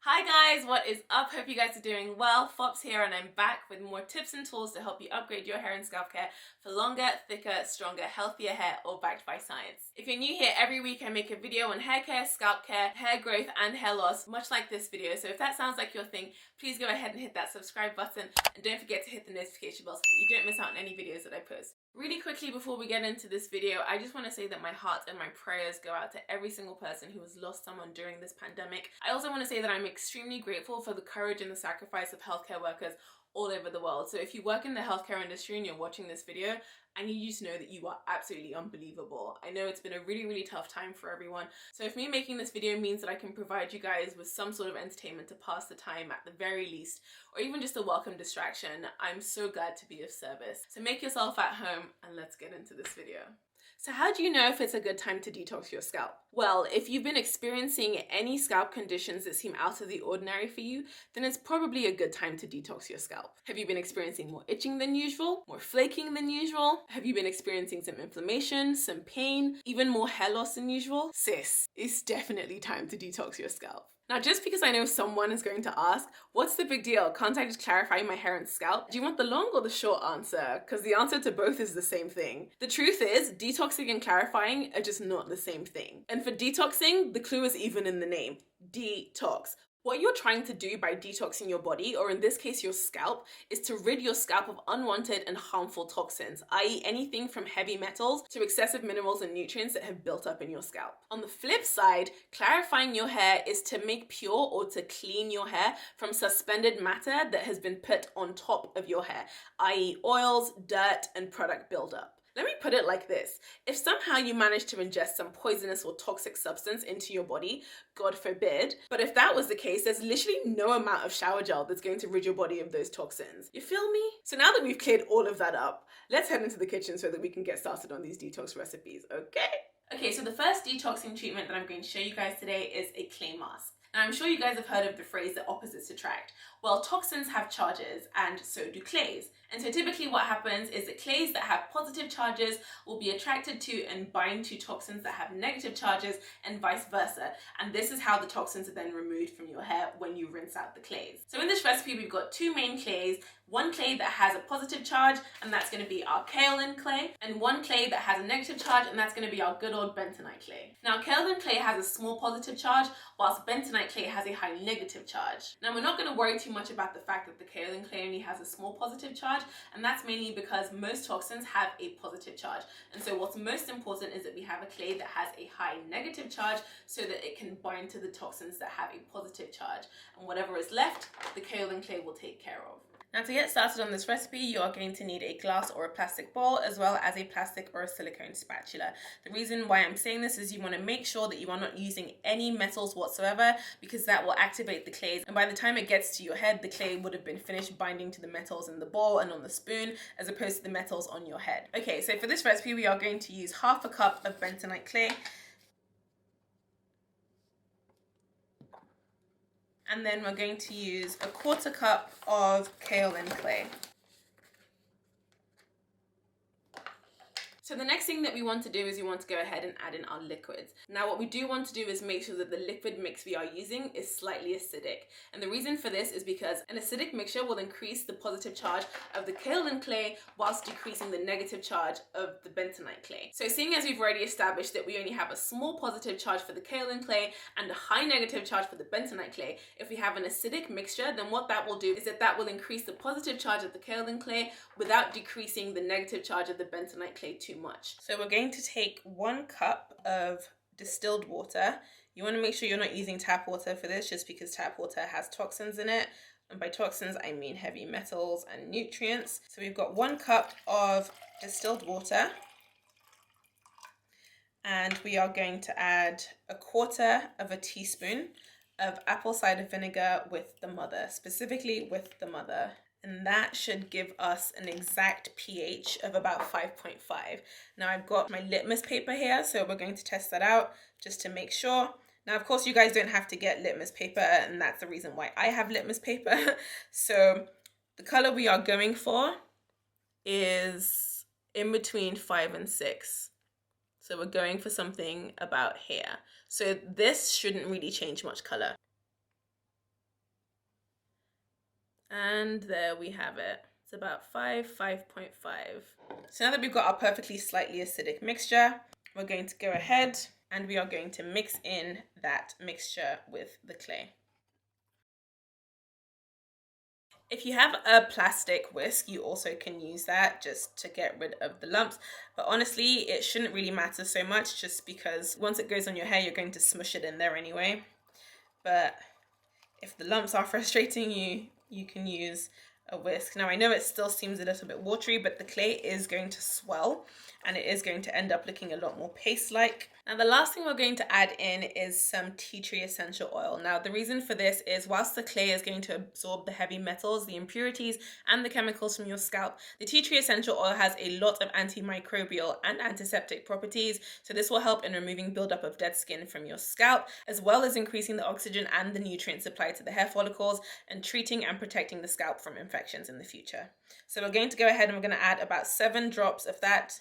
Hi guys, what is up? Hope you guys are doing well. Fops here and I'm back with more tips and tools to help you upgrade your hair and scalp care for longer, thicker, stronger, healthier hair, all backed by science. If you're new here, every week I make a video on hair care, scalp care, hair growth and hair loss, much like this video. So if that sounds like your thing, please go ahead and hit that subscribe button and don't forget to hit the notification bell so that you don't miss out on any videos that I post. Really quickly before we get into this video, I just want to say that my heart and my prayers go out to every single person who has lost someone during this pandemic. I also want to say that I'm extremely grateful for the courage and the sacrifice of healthcare workers all over the world. So if you work in the healthcare industry and you're watching this video, I need you to know that you are absolutely unbelievable. I know it's been a really tough time for everyone. So if me making this video means that I can provide you guys with some sort of entertainment to pass the time at the very least, or even just a welcome distraction, I'm so glad to be of service. So make yourself at home and let's get into this video. So how do you know if it's a good time to detox your scalp? Well, if you've been experiencing any scalp conditions that seem out of the ordinary for you, then it's probably a good time to detox your scalp. Have you been experiencing more itching than usual? More flaking than usual? Have you been experiencing some inflammation, some pain, even more hair loss than usual? Sis, it's definitely time to detox your scalp. Now, just because I know someone is going to ask, what's the big deal? Can't I just clarify my hair and scalp? Do you want the long or the short answer? Because the answer to both is the same thing. The truth is, detoxing and clarifying are just not the same thing. And for detoxing, the clue is even in the name, detox. What you're trying to do by detoxing your body, or in this case your scalp, is to rid your scalp of unwanted and harmful toxins, i.e. anything from heavy metals to excessive minerals and nutrients that have built up in your scalp. On the flip side, clarifying your hair is to make pure or to clean your hair from suspended matter that has been put on top of your hair, i.e. oils, dirt, and product buildup. Let me put it like this. If somehow you manage to ingest some poisonous or toxic substance into your body, God forbid, but if that was the case, there's literally no amount of shower gel that's going to rid your body of those toxins. You feel me? So now that we've cleared all of that up, let's head into the kitchen so that we can get started on these detox recipes, okay? Okay, so the first detoxing treatment that I'm going to show you guys today is a clay mask. Now, I'm sure you guys have heard of the phrase that opposites attract. Well, toxins have charges and so do clays. And so typically what happens is that clays that have positive charges will be attracted to and bind to toxins that have negative charges and vice versa. And this is how the toxins are then removed from your hair when you rinse out the clays. So in this recipe, we've got two main clays. One clay that has a positive charge, and that's going to be our kaolin clay, and one clay that has a negative charge, and that's going to be our good old bentonite clay. Now, kaolin clay has a small positive charge, whilst bentonite clay has a high negative charge. Now, we're not going to worry too much about the fact that the kaolin clay only has a small positive charge, and that's mainly because most toxins have a positive charge. And so what's most important is that we have a clay that has a high negative charge so that it can bind to the toxins that have a positive charge. And whatever is left, the kaolin clay will take care of. Now, to get started on this recipe, you are going to need a glass or a plastic bowl, as well as a plastic or a silicone spatula. The reason why I'm saying this is you want to make sure that you are not using any metals whatsoever, because that will activate the clays. And by the time it gets to your head, the clay would have been finished binding to the metals in the bowl and on the spoon, as opposed to the metals on your head. Okay, so for this recipe, we are going to use half a cup of bentonite clay. And then we're going to use a quarter cup of kaolin clay. So the next thing that we want to do is we want to go ahead and add in our liquids. Now what we do want to do is make sure that the liquid mix we are using is slightly acidic. And the reason for this is because an acidic mixture will increase the positive charge of the kaolin clay whilst decreasing the negative charge of the bentonite clay. So seeing as we've already established that we only have a small positive charge for the kaolin clay and a high negative charge for the bentonite clay, if we have an acidic mixture, then what that will do is that will increase the positive charge of the kaolin clay without decreasing the negative charge of the bentonite clay too much. So we're going to take 1 cup of distilled water. You want to make sure you're not using tap water for this, just because tap water has toxins in it. And by toxins, I mean heavy metals and nutrients. So we've got 1 cup of distilled water. And we are going to add 1/4 teaspoon of apple cider vinegar with the mother, specifically with the mother. And that should give us an exact pH of about 5.5. Now I've got my litmus paper here, so we're going to test that out just to make sure. Now, of course, you guys don't have to get litmus paper, and that's the reason why I have litmus paper. So the color we are going for is in between 5 and 6. So we're going for something about here. So this shouldn't really change much color. And there we have it. It's about 5.5. So now that we've got our perfectly slightly acidic mixture, we're going to go ahead and we are going to mix in that mixture with the clay. If you have a plastic whisk, you also can use that just to get rid of the lumps. But honestly, it shouldn't really matter so much just because once it goes on your hair, you're going to smush it in there anyway. But if the lumps are frustrating you, you can use a whisk. Now I know it still seems a little bit watery, but the clay is going to swell and it is going to end up looking a lot more paste-like. Now the last thing we're going to add in is some tea tree essential oil. Now the reason for this is whilst the clay is going to absorb the heavy metals, the impurities, and the chemicals from your scalp, the tea tree essential oil has a lot of antimicrobial and antiseptic properties, so this will help in removing buildup of dead skin from your scalp, as well as increasing the oxygen and the nutrient supply to the hair follicles and treating and protecting the scalp from infections in the future. So we're going to go ahead and we're going to add about 7 drops of that.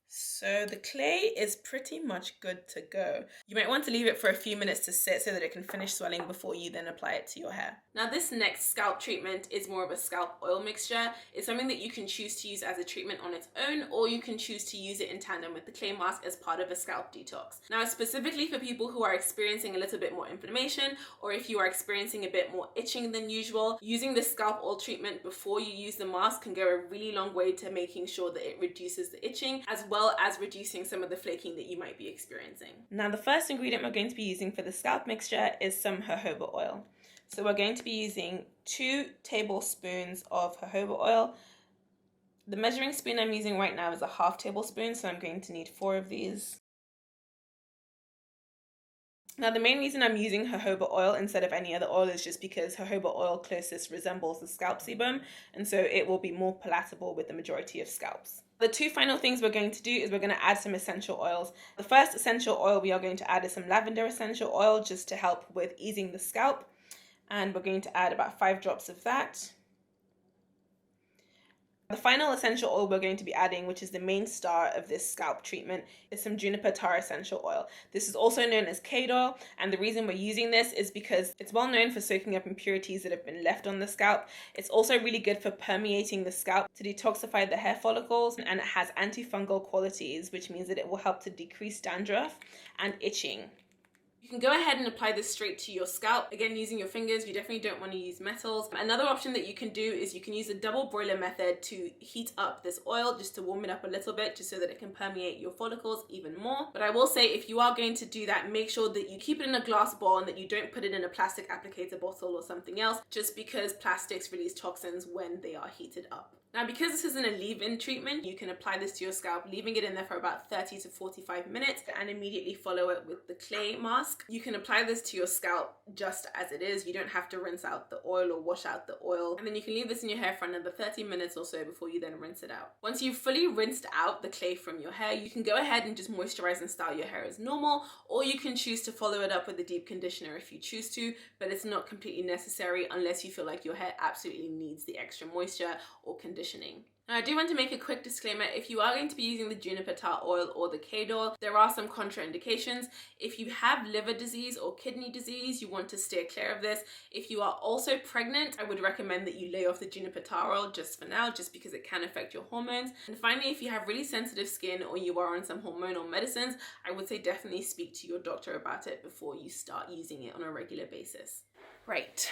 So the clay is pretty much good to go. You might want to leave it for a few minutes to sit so that it can finish swelling before you then apply it to your hair. Now this next scalp treatment is more of a scalp oil mixture. It's something that you can choose to use as a treatment on its own, or you can choose to use it in tandem with the clay mask as part of a scalp detox. Now it's specifically for people who are experiencing a little bit more inflammation, or if you are experiencing a bit more itching than usual, using the scalp oil treatment before you use the mask can go a really long way to making sure that it reduces the itching, as well as reducing some of the flaking that you might be experiencing. Now the first ingredient we're going to be using for the scalp mixture is some jojoba oil. So we're going to be using 2 tablespoons of jojoba oil. The measuring spoon I'm using right now is a half tablespoon, so I'm going to need 4 of these. Now the main reason I'm using jojoba oil instead of any other oil is just because jojoba oil closest resembles the scalp sebum, and so it will be more palatable with the majority of scalps. The 2 final things we're going to do is we're going to add some essential oils. The first essential oil we are going to add is some lavender essential oil just to help with easing the scalp, and we're going to add about 5 drops of that. The final essential oil we're going to be adding, which is the main star of this scalp treatment, is some juniper tar essential oil. This is also known as cade oil, and the reason we're using this is because it's well known for soaking up impurities that have been left on the scalp. It's also really good for permeating the scalp to detoxify the hair follicles, and it has antifungal qualities, which means that it will help to decrease dandruff and itching. You can go ahead and apply this straight to your scalp. Again, using your fingers, you definitely don't want to use metals. Another option that you can do is you can use the double broiler method to heat up this oil, just to warm it up a little bit, just so that it can permeate your follicles even more. But I will say, if you are going to do that, make sure that you keep it in a glass bowl and that you don't put it in a plastic applicator bottle or something else, just because plastics release toxins when they are heated up. Now, because this isn't a leave-in treatment, you can apply this to your scalp, leaving it in there for about 30 to 45 minutes and immediately follow it with the clay mask. You can apply this to your scalp just as it is. You don't have to rinse out the oil or wash out the oil. And then you can leave this in your hair for another 30 minutes or so before you then rinse it out. Once you've fully rinsed out the clay from your hair, you can go ahead and just moisturize and style your hair as normal, or you can choose to follow it up with a deep conditioner if you choose to, but it's not completely necessary unless you feel like your hair absolutely needs the extra moisture or conditioning. Now, I do want to make a quick disclaimer. If you are going to be using the juniper tar oil or the cade oil, there are some contraindications. If you have liver disease or kidney disease, you want to steer clear of this. If you are also pregnant, I would recommend that you lay off the juniper tar oil just for now, just because it can affect your hormones. And finally, if you have really sensitive skin or you are on some hormonal medicines, I would say definitely speak to your doctor about it before you start using it on a regular basis. Right.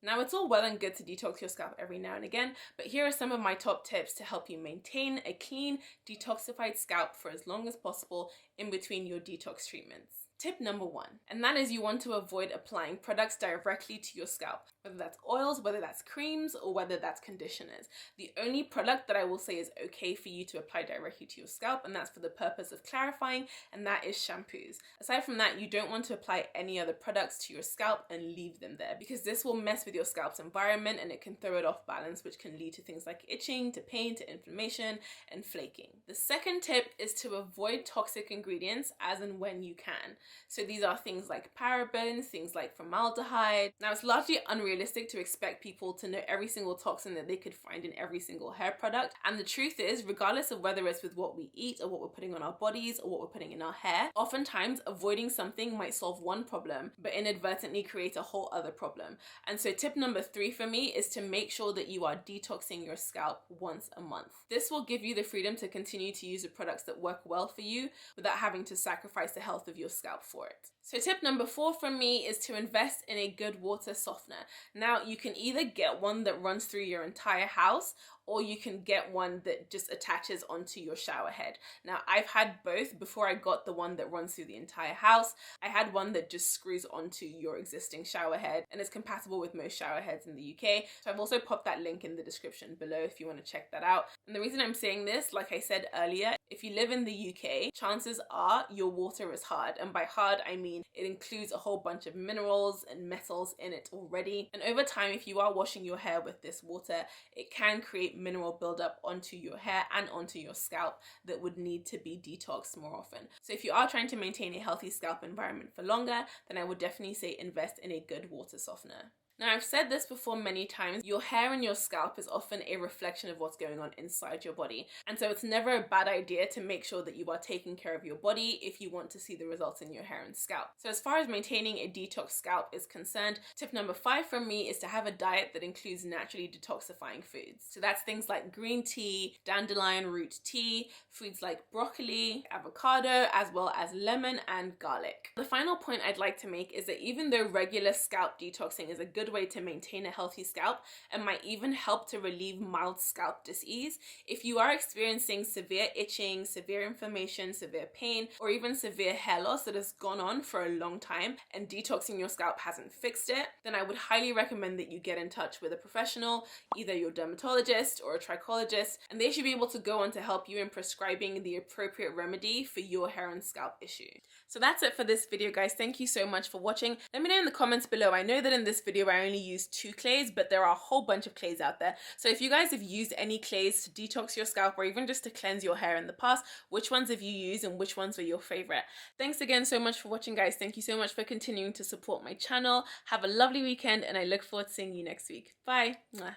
Now, it's all well and good to detox your scalp every now and again, but here are some of my top tips to help you maintain a clean, detoxified scalp for as long as possible in between your detox treatments. Tip number 1, and that is you want to avoid applying products directly to your scalp, whether that's oils, whether that's creams, or whether that's conditioners. The only product that I will say is okay for you to apply directly to your scalp, and that's for the purpose of clarifying, and that is shampoos. Aside from that, you don't want to apply any other products to your scalp and leave them there, because this will mess with your scalp's environment and it can throw it off balance, which can lead to things like itching, to pain, to inflammation, and flaking. The second tip is to avoid toxic ingredients ingredients as and when you can. So these are things like parabens, things like formaldehyde. Now, it's largely unrealistic to expect people to know every single toxin that they could find in every single hair product. And the truth is, regardless of whether it's with what we eat or what we're putting on our bodies or what we're putting in our hair, oftentimes avoiding something might solve one problem, but inadvertently create a whole other problem. And so tip number 3 for me is to make sure that you are detoxing your scalp once a month. This will give you the freedom to continue to use the products that work well for you without having to sacrifice the health of your scalp for it. So tip number 4 from me is to invest in a good water softener. Now, you can either get one that runs through your entire house, or you can get one that just attaches onto your shower head. Now, I've had both. Before I got the one that runs through the entire house, I had one that just screws onto your existing shower head and is compatible with most shower heads in the UK. So I've also popped that link in the description below if you want to check that out. And the reason I'm saying this, like I said earlier, if you live in the UK, chances are your water is hard. And by hard, I mean it includes a whole bunch of minerals and metals in it already. And over time, if you are washing your hair with this water, it can create mineral buildup onto your hair and onto your scalp that would need to be detoxed more often. So if you are trying to maintain a healthy scalp environment for longer, then I would definitely say invest in a good water softener. Now, I've said this before many times, your hair and your scalp is often a reflection of what's going on inside your body. And so it's never a bad idea to make sure that you are taking care of your body if you want to see the results in your hair and scalp. So as far as maintaining a detox scalp is concerned, tip number 5 from me is to have a diet that includes naturally detoxifying foods. So that's things like green tea, dandelion root tea, foods like broccoli, avocado, as well as lemon and garlic. The final point I'd like to make is that even though regular scalp detoxing is a good way to maintain a healthy scalp and might even help to relieve mild scalp disease, if you are experiencing severe itching, severe inflammation, severe pain, or even severe hair loss that has gone on for a long time and detoxing your scalp hasn't fixed it, then I would highly recommend that you get in touch with a professional, either your dermatologist or a trichologist, and they should be able to go on to help you in prescribing the appropriate remedy for your hair and scalp issue. So that's it for this video, guys. Thank you so much for watching. Let me know in the comments below. I know that in this video I only used 2 clays, but there are a whole bunch of clays out there. So if you guys have used any clays to detox your scalp or even just to cleanse your hair in the past, which ones have you used and which ones were your favorite? Thanks again so much for watching, guys. Thank you so much for continuing to support my channel. Have a lovely weekend and I look forward to seeing you next week. Bye. Mwah.